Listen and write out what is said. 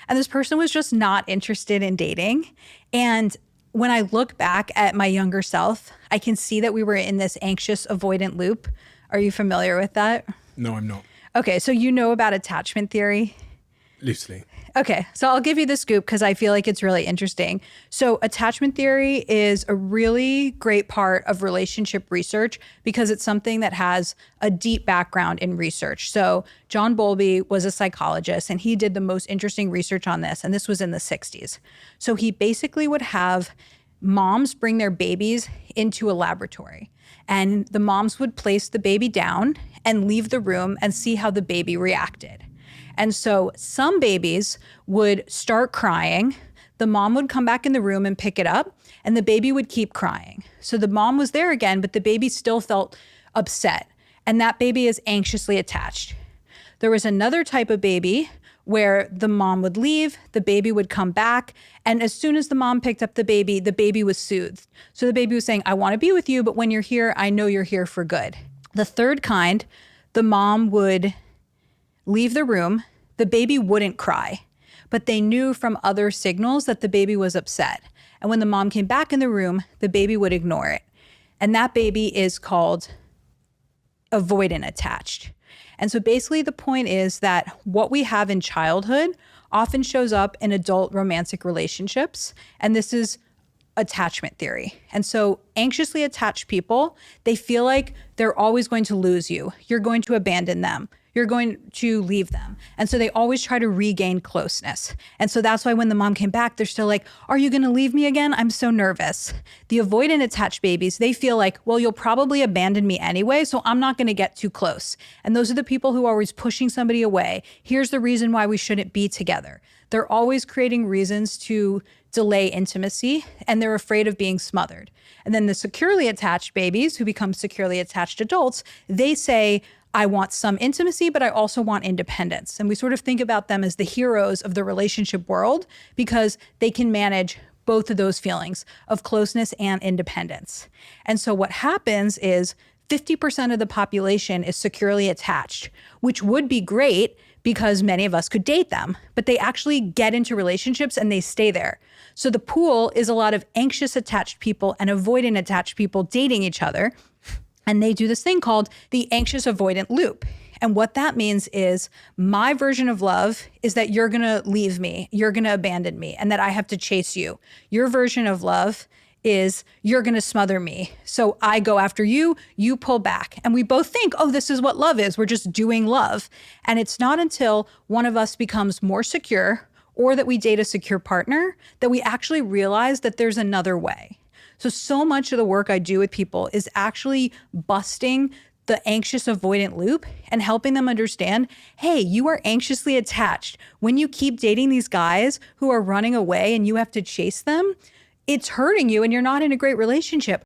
And this person was just not interested in dating. And when I look back at my younger self, I can see that we were in this anxious avoidant loop. Are you familiar with that? No, I'm not. Okay, so you know about attachment theory? Loosely. Okay, so I'll give you the scoop because I feel like it's really interesting. So attachment theory is a really great part of relationship research because it's something that has a deep background in research. So John Bowlby was a psychologist and he did the most interesting research on this, and this was in the 60s. So he basically would have moms bring their babies into a laboratory, and the moms would place the baby down and leave the room and see how the baby reacted. And so some babies would start crying. The mom would come back in the room and pick it up, and the baby would keep crying. So the mom was there again, but the baby still felt upset. And that baby is anxiously attached. There was another type of baby where the mom would leave, the baby would come back, and as soon as the mom picked up the baby was soothed. So the baby was saying, I want to be with you, but when you're here, I know you're here for good. The third kind, the mom would leave the room, the baby wouldn't cry, but they knew from other signals that the baby was upset. And when the mom came back in the room, the baby would ignore it. And that baby is called avoidant attached. And so basically the point is that what we have in childhood often shows up in adult romantic relationships. And this is attachment theory. And so anxiously attached people, they feel like they're always going to lose you. You're going to abandon them. You're going to leave them. And so they always try to regain closeness. And so that's why when the mom came back, they're still like, are you going to leave me again? I'm so nervous. The avoidant attached babies, they feel like, well, you'll probably abandon me anyway, so I'm not going to get too close. And those are the people who are always pushing somebody away. Here's the reason why we shouldn't be together. They're always creating reasons to delay intimacy, and they're afraid of being smothered. And then the securely attached babies who become securely attached adults, they say, I want some intimacy, but I also want independence. And we sort of think about them as the heroes of the relationship world because they can manage both of those feelings of closeness and independence. And so what happens is 50% of the population is securely attached, which would be great because many of us could date them, but they actually get into relationships and they stay there. So the pool is a lot of anxious attached people and avoidant attached people dating each other. And they do this thing called the anxious-avoidant loop. And what that means is my version of love is that you're going to leave me, you're going to abandon me, and that I have to chase you. Your version of love is you're going to smother me. So I go after you, you pull back. And we both think, oh, this is what love is. We're just doing love. And it's not until one of us becomes more secure or that we date a secure partner that we actually realize that there's another way. So much of the work I do with people is actually busting the anxious avoidant loop and helping them understand, hey, you are anxiously attached. When you keep dating these guys who are running away and you have to chase them, it's hurting you and you're not in a great relationship.